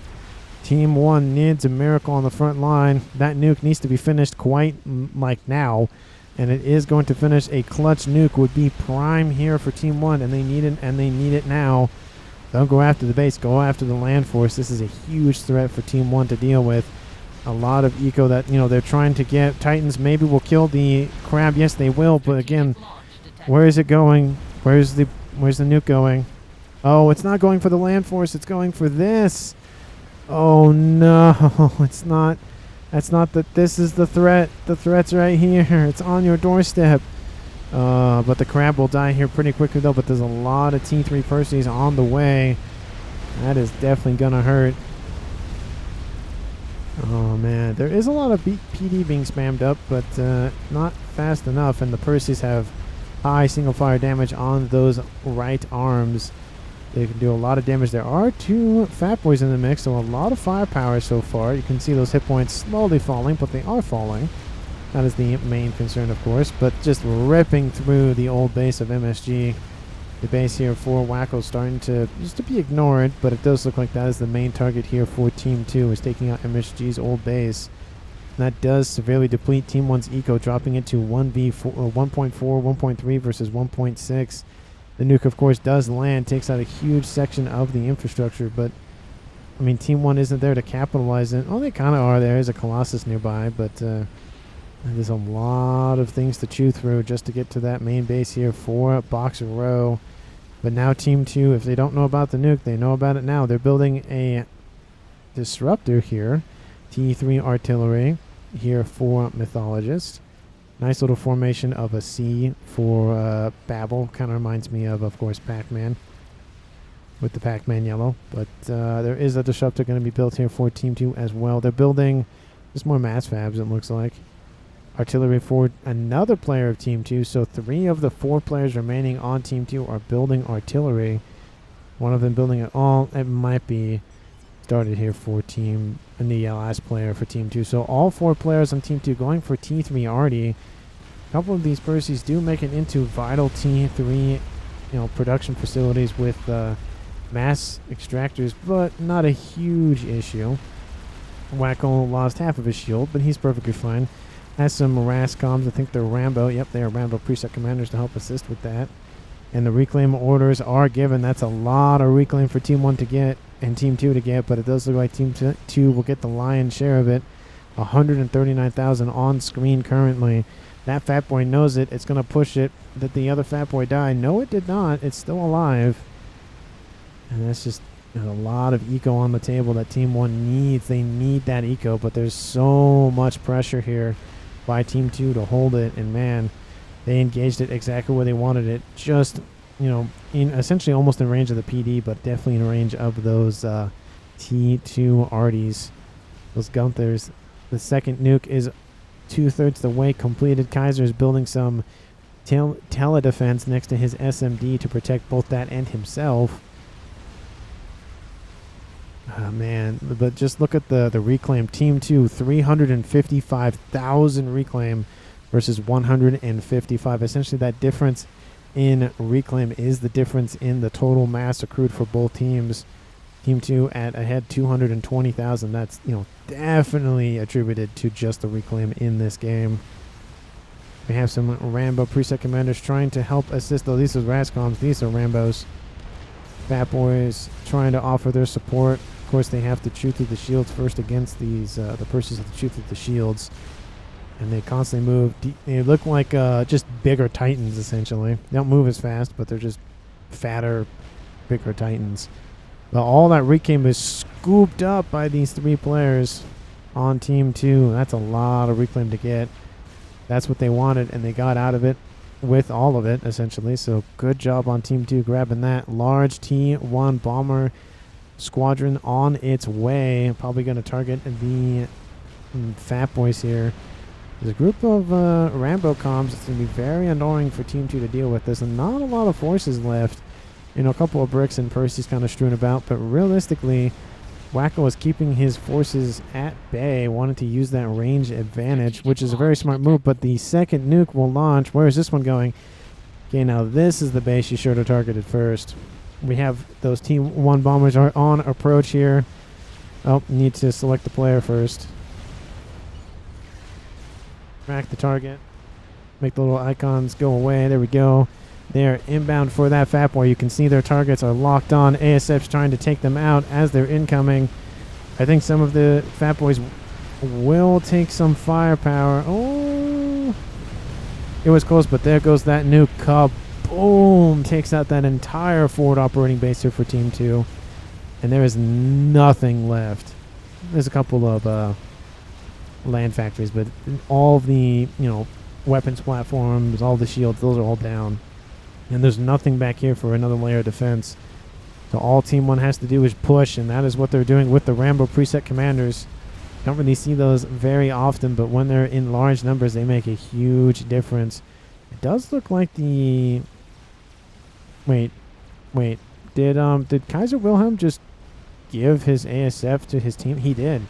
Team 1 needs a miracle on the front line. That nuke needs to be finished quite like now, and it is going to finish. A clutch nuke would be prime here for Team 1, and they need it, and they need it now. Don't go after the base, go after the land force. This is a huge threat for Team 1 to deal with. A lot of eco that, they're trying to get. Titans maybe will kill the crab. Yes, they will, but again, where is it going? Where's the nuke going? Oh, it's not going for the land force. It's going for this. Oh, no. It's not. That's not that. This is the threat. The threat's right here. It's on your doorstep. But the crab will die here pretty quickly, though. But there's a lot of T3 Perseus on the way. That is definitely going to hurt. Oh, man. There is a lot of PD being spammed up, but not fast enough. And the Perseus have high single fire damage on those right arms. They can do a lot of damage. There are 2 fat boys in the mix, so a lot of firepower so far. You can see those hit points slowly falling, but they are falling. That is the main concern, of course, but just ripping through the old base of MSG. The base here for Wacko starting to just to be ignored, but it does look like that is the main target here for Team 2, is taking out MSG's old base. And that does severely deplete Team 1's eco, dropping it to 1v4, 1.4, 1.3 versus 1.6. The nuke, of course, does land, takes out a huge section of the infrastructure, but I mean, Team 1 isn't there to capitalize it. Oh, they kind of are. There is a Colossus nearby, but there's a lot of things to chew through just to get to that main base here for Boxer Row. But now Team 2, if they don't know about the nuke, they know about it now. They're building a disruptor here. T3 artillery here for Mythologist. Nice little formation of a C for Babel. Kind of reminds me of course, Pac-Man with the Pac-Man yellow. But there is a disruptor going to be built here for Team 2 as well. They're building just more mass fabs, it looks like. Artillery for another player of Team 2. So 3 of the 4 players remaining on Team 2 are building artillery. One of them building it all. It might be started here for Team, the last player for Team 2. So all 4 players on Team 2 going for T3 already. A couple of these Perseus do make it into vital T3, production facilities with mass extractors, but not a huge issue. Wacko lost half of his shield, but he's perfectly fine. Has some Rascoms. I think they're Rambo. Yep, they are Rambo preset commanders to help assist with that. And the reclaim orders are given. That's a lot of reclaim for Team 1 to get and Team 2 to get, but it does look like Team 2 will get the lion's share of it. 139,000 on screen currently. That fat boy knows it. It's going to push it. Did the other fat boy die? No, it did not. It's still alive. And that's just a lot of eco on the table that Team 1 needs. They need that eco, but there's so much pressure here by Team 2 to hold it. And man, they engaged it exactly where they wanted it. Just, in essentially almost in range of the PD, but definitely in range of those T2 arties, those Gunthers. The second nuke is 2/3 the way completed. Kaiser is building some tele-defense next to his SMD to protect both that and himself. Oh, man, but just look at the reclaim. Team 2, 355,000 reclaim versus 155. Essentially, that difference in reclaim is the difference in the total mass accrued for both teams. Team 2 at ahead 220,000. That's, definitely attributed to just the reclaim in this game. We have some Rambo preset commanders trying to help assist. Though these are Rascoms, these are Rambos. Fat Boys trying to offer their support. Of course, they have to chew through the shields first against these. The Perseus have to chew through the shields. And they constantly move. They look like just bigger Titans, essentially. They don't move as fast, but they're just fatter, bigger Titans. But all that reclaim is scooped up by these 3 players on Team 2. That's a lot of reclaim to get. That's what they wanted, and they got out of it. with all of it, essentially. So good job on Team 2 grabbing that. Large T1 bomber squadron on its way. Probably going to target the Fat Boys here. There's a group of Rambo comms. It's going to be very annoying for Team 2 to deal with this. And not a lot of forces left. You know, a couple of bricks and Percy's kind of strewn about. But realistically, Wacko is keeping his forces at bay, wanting to use that range advantage, which is a very smart move. But the second nuke will launch. Where is this one going? Okay, now this is the base you should have targeted first. We have those Team 1 bombers are on approach here. Oh, need to select the player first. Track the target. Make the little icons go away. There we go. They're inbound for that Fat Boy. You can see their targets are locked on. ASF's trying to take them out as they're incoming. I think some of the Fat Boys will take some firepower. Oh, it was close, but there goes that nuke. Kaboom! Takes out that entire forward operating base here for Team 2. And there is nothing left. There's a couple of land factories, but all the, weapons platforms, all the shields, those are all down. And there's nothing back here for another layer of defense. So all Team 1 has to do is push, and that is what they're doing with the Rambo preset commanders. Don't really see those very often, but when they're in large numbers, they make a huge difference. It does look like the... Wait. Did Kaiser Wilhelm just give his ASF to his team? He did.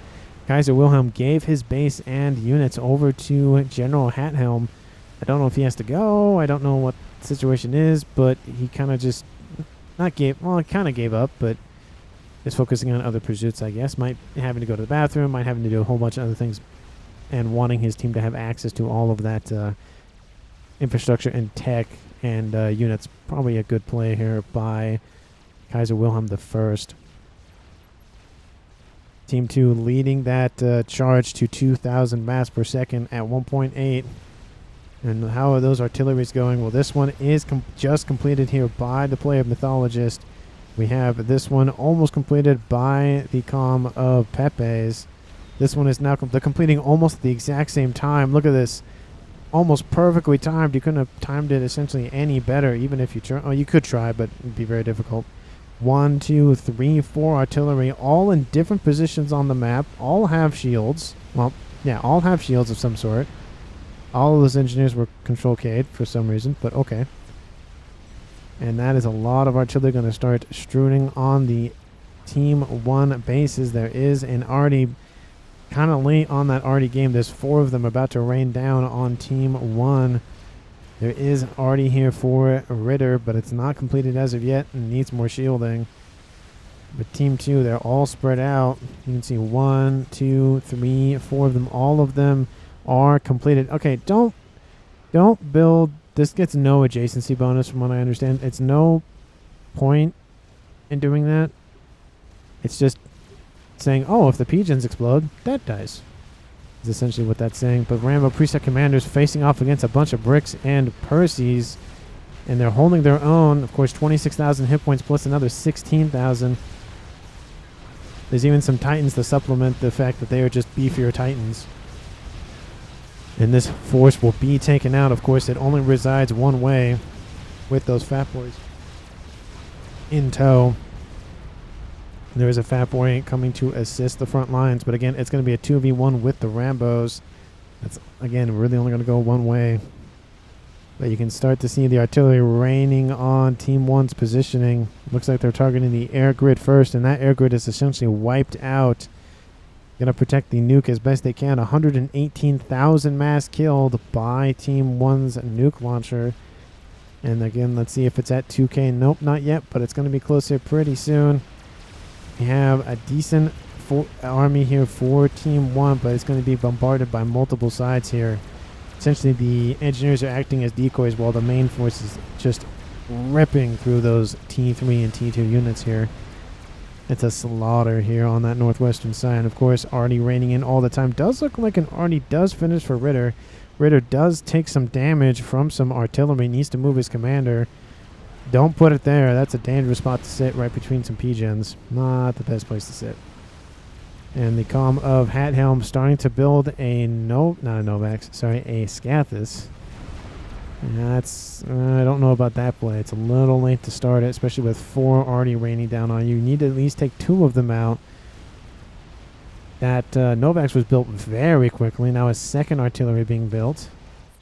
Kaiser Wilhelm gave his base and units over to General Hathelm. I don't know if he has to go. I don't know what the situation is, but he kind of just he kind of gave up, but is focusing on other pursuits, I guess. Might having to go to the bathroom, might having to do a whole bunch of other things, and wanting his team to have access to all of that infrastructure and tech and units. Probably a good play here by Kaiser Wilhelm I. Team 2 leading that charge to 2,000 mass per second at 1.8. And how are those artilleries going? Well, this one is just completed here by the play of Mythologist. We have this one almost completed by the comm of Pepe's. This one is now they're completing almost at the exact same time. Look at this. Almost perfectly timed. You couldn't have timed it essentially any better, even if you try. Oh, you could try, but it'd be very difficult. 1, 2, 3, 4 artillery, all in different positions on the map. All have shields. Well, yeah, all have shields of some sort. All of those engineers were control K'd for some reason, but okay. And that is a lot of artillery going to start strewing on the Team 1 bases. There is an Arty kind of late on that Arty game. There's 4 of them about to rain down on Team 1. There is Arty here for Ritter, but it's not completed as of yet and needs more shielding. But Team 2, they're all spread out. You can see 1, 2, 3, 4 of them. All of them are completed. Okay, don't build. This gets no adjacency bonus from what I understand. It's no point in doing that. It's just saying, oh, if the pigeons explode, that dies. Is essentially what that's saying. But Rambo preset commanders facing off against a bunch of bricks and Percys, and they're holding their own. Of course, 26,000 hit points plus another 16,000. There's even some Titans to supplement the fact that they are just beefier Titans. And this force will be taken out. Of course, it only resides one way with those Fat Boys in tow. There is a Fat Boy coming to assist the front lines. But again, it's going to be a 2v1 with the Rambos. That's, again, really only going to go one way. But you can start to see the artillery raining on Team 1's positioning. Looks like they're targeting the air grid first. And that air grid is essentially wiped out. Going to protect the nuke as best they can. 118,000 mass killed by Team 1's nuke launcher. And again, let's see if it's at 2K. Nope, not yet, but it's going to be close here pretty soon. We have a decent army here for Team 1, but it's going to be bombarded by multiple sides here. Essentially, the engineers are acting as decoys while the main force is just ripping through those T3 and T2 units here. It's a slaughter here on that northwestern side. And of course, Arty raining in all the time. Does look like an Arty does finish for Ritter. Ritter does take some damage from some artillery. Needs to move his commander. Don't put it there. That's a dangerous spot to sit right between some pigeons. Not the best place to sit. And the comm of Hathelm starting to build a a Scathus. That's I don't know about that play. It's a little late to start it, especially with 4 already raining down on you. You need to at least take 2 of them out. That Novax was built very quickly. Now a second artillery being built.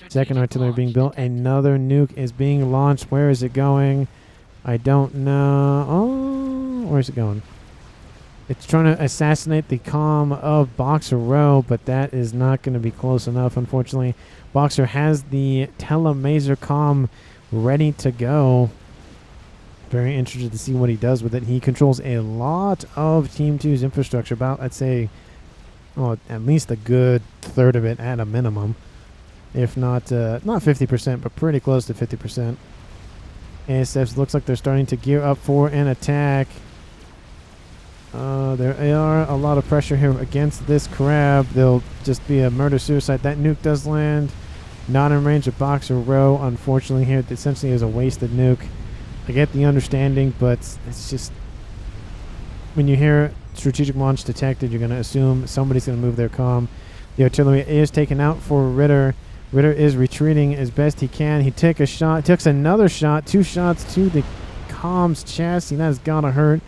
Second artillery being built. Another nuke is being launched. Where is it going? I don't know. Oh, where's it going? It's trying to assassinate the comm of Boxer Row, but that is not going to be close enough, unfortunately. Boxer has the telemaser comm ready to go. Very interested to see what he does with it. He controls a lot of Team 2's infrastructure, about, I'd say, well, at least a good third of it at a minimum. If not 50%, but pretty close to 50%. ASFs looks like they're starting to gear up for an attack. There are a lot of pressure here against this crab. They'll just be a murder-suicide. That nuke does land. Not in range of Boxer Row, unfortunately here. It essentially is a wasted nuke. I get the understanding, but it's just... when you hear strategic launch detected, you're going to assume somebody's going to move their comm. The artillery is taken out for Ritter. Ritter is retreating as best he can. He took a shot, takes another shot, 2 shots to the comm's chassis. That has got to hurt.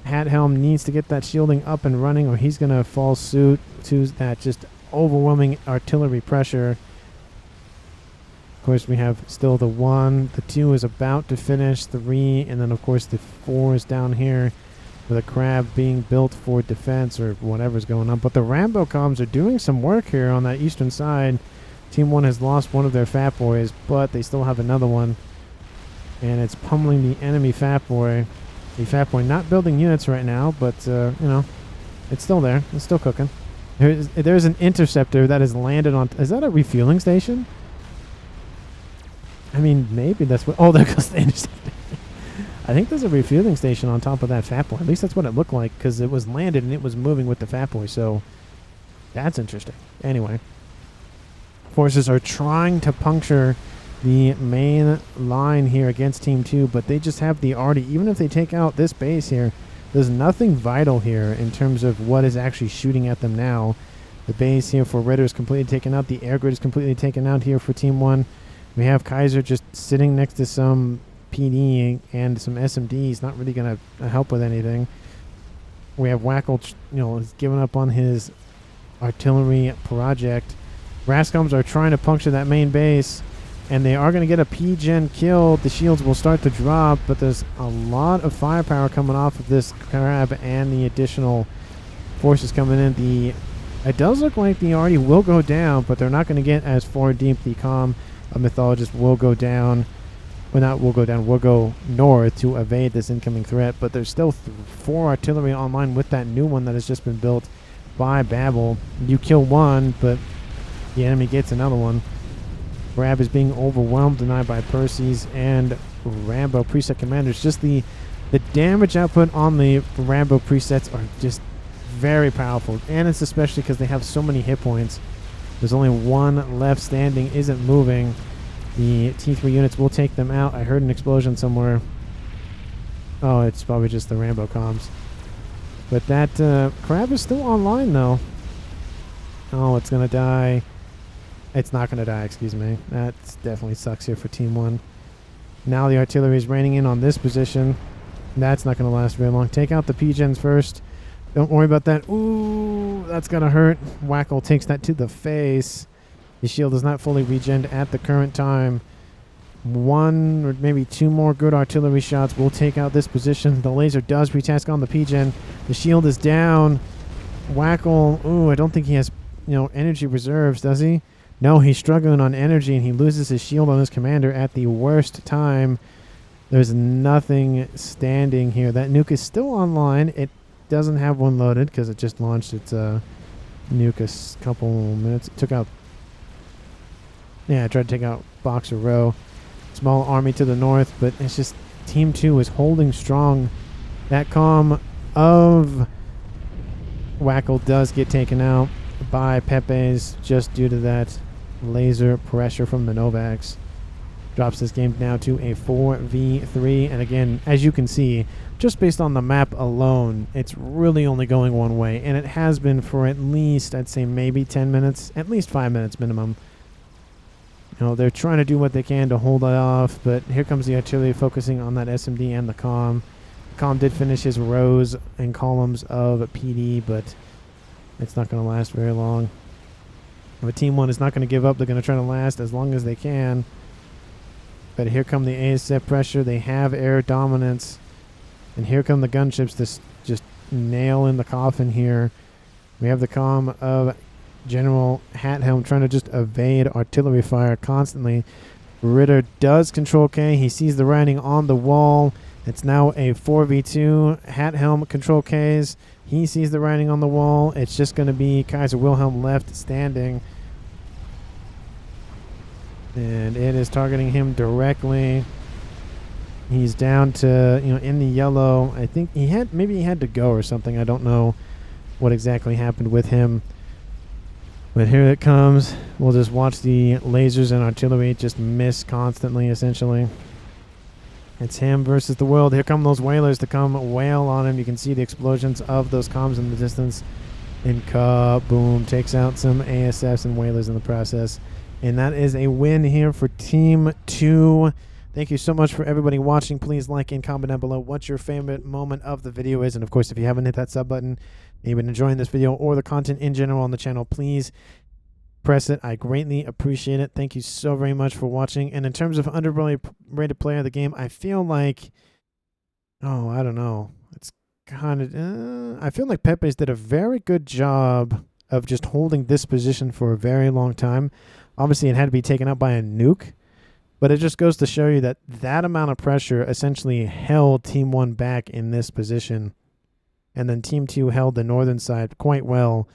Hat Helm needs to get that shielding up and running, or he's going to fall suit to that just overwhelming artillery pressure. Of course, we have still the 1. The 2 is about to finish. 3, and then, of course, the 4 is down here with a crab being built for defense or whatever's going on. But the Rambo comms are doing some work here on that eastern side. Team 1 has lost one of their Fat Boys, but they still have another one. And it's pummeling the enemy Fat Boy. The Fat Boy not building units right now, but, you know, it's still there. It's still cooking. There's an interceptor that has landed on... is that a refueling station? I mean, maybe that's what... oh, there goes the interceptor. I think there's a refueling station on top of that Fat Boy. At least that's what it looked like, because it was landed and it was moving with the Fat Boy, so that's interesting. Anyway. Forces are trying to puncture the main line here against Team 2, but they just have the arty. Even if they take out this base here, there's nothing vital here in terms of what is actually shooting at them now. The base here for Ritter is completely taken out. The air grid is completely taken out here for Team 1. We have Kaiser just sitting next to some PD and some SMDs, not really going to help with anything. We have Wackel, you know, is giving up on his artillery project. Rascoms are trying to puncture that main base, and they are going to get a P-Gen kill. The shields will start to drop, but there's a lot of firepower coming off of this crab and the additional forces coming in. It does look like the arty will go down, but they're not going to get as far deep. The comm mythologist will go down. Well, not will go down, will go north to evade this incoming threat, but there's still 4 artillery online with that new one that has just been built by Babel. You kill one, but the enemy gets another one. Grab is being overwhelmed, denied by Percy's and Rambo preset commanders. Just the damage output on the Rambo presets are just very powerful, and it's especially because they have so many hit points. There's only 1 left standing, isn't moving. The T3 units will take them out. I heard an explosion somewhere. Oh, it's probably just the Rambo comms. But that crab is still online, though. Oh, it's going to die. It's not going to die, excuse me. That definitely sucks here for Team 1. Now the artillery is raining in on this position. That's not going to last very long. Take out the P-Gens first. Don't worry about that. Ooh, that's going to hurt. Wackel takes that to the face. The shield is not fully regened at the current time. 1 or maybe 2 more good artillery shots will take out this position. The laser does retask on the P-Gen. The shield is down. Wackel, ooh, I don't think he has, you know, energy reserves, does he? No, he's struggling on energy, and he loses his shield on his commander at the worst time. There's nothing standing here. That nuke is still online. It doesn't have one loaded because it just launched its nuke a couple minutes. It took out... yeah, I tried to take out Boxer Row. Small army to the north, but it's just Team 2 is holding strong. That comm of Wackel does get taken out by Pepe's just due to that laser pressure from the Novax. Drops this game now to a 4v3. And again, as you can see, just based on the map alone, it's really only going one way. And it has been for at least, I'd say maybe 10 minutes, at least 5 minutes minimum. You know, they're trying to do what they can to hold it off, but here comes the artillery focusing on that SMD and the comm. Comm did finish his rows and columns of PD, but it's not going to last very long. But Team 1 is not going to give up. They're going to try to last as long as they can. But here come the ASF pressure. They have air dominance. And here come the gunships to just nail in the coffin here. We have the comm of General Hathelm trying to just evade artillery fire constantly. Ritter does control K. He sees the writing on the wall. It's now a 4v2. Hathelm control Ks. He sees the writing on the wall. It's just going to be Kaiser Wilhelm left standing. And it is targeting him directly. He's down to, in the yellow. I think maybe he had to go or something. I don't know what exactly happened with him. But here it comes. We'll just watch the lasers and artillery just miss constantly, essentially. It's him versus the world. Here come those whalers to come wail on him. You can see the explosions of those comms in the distance. And kaboom, takes out some ASFs and whalers in the process. And that is a win here for Team 2. Thank you so much for everybody watching. Please like and comment down below what your favorite moment of the video is. And of course, if you haven't hit that sub button, you've been enjoying this video or the content in general on the channel, please press it. I greatly appreciate it. Thank you so very much for watching. And in terms of underrated player of the game, I feel like, I don't know. It's kind of, I feel like Pepe's did a very good job of just holding this position for a very long time. Obviously, it had to be taken up by a nuke, but it just goes to show you that that amount of pressure essentially held Team 1 back in this position. And then Team 2 held the northern side quite well.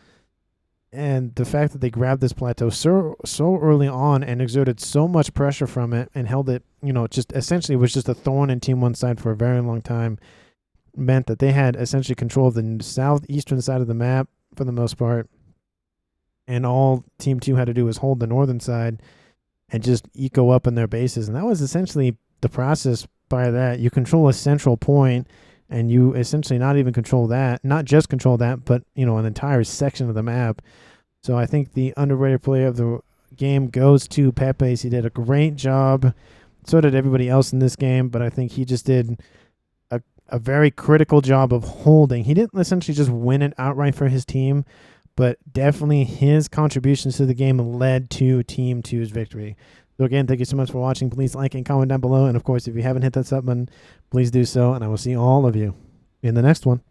And the fact that they grabbed this plateau so early on and exerted so much pressure from it and held it, just essentially was just a thorn in Team 1's side for a very long time, meant that they had essentially control of the southeastern side of the map for the most part. And all Team 2 had to do was hold the northern side and just eco up in their bases. And that was essentially the process by that. You control a central point, and you essentially not just control that, but, an entire section of the map. So I think the underrated player of the game goes to Pepe. He did a great job. So did everybody else in this game, but I think he just did a very critical job of holding. He didn't essentially just win it outright for his team, but definitely his contributions to the game led to Team 2's victory. So again, thank you so much for watching. Please like and comment down below. And of course, if you haven't hit that sub button, please do so. And I will see all of you in the next one.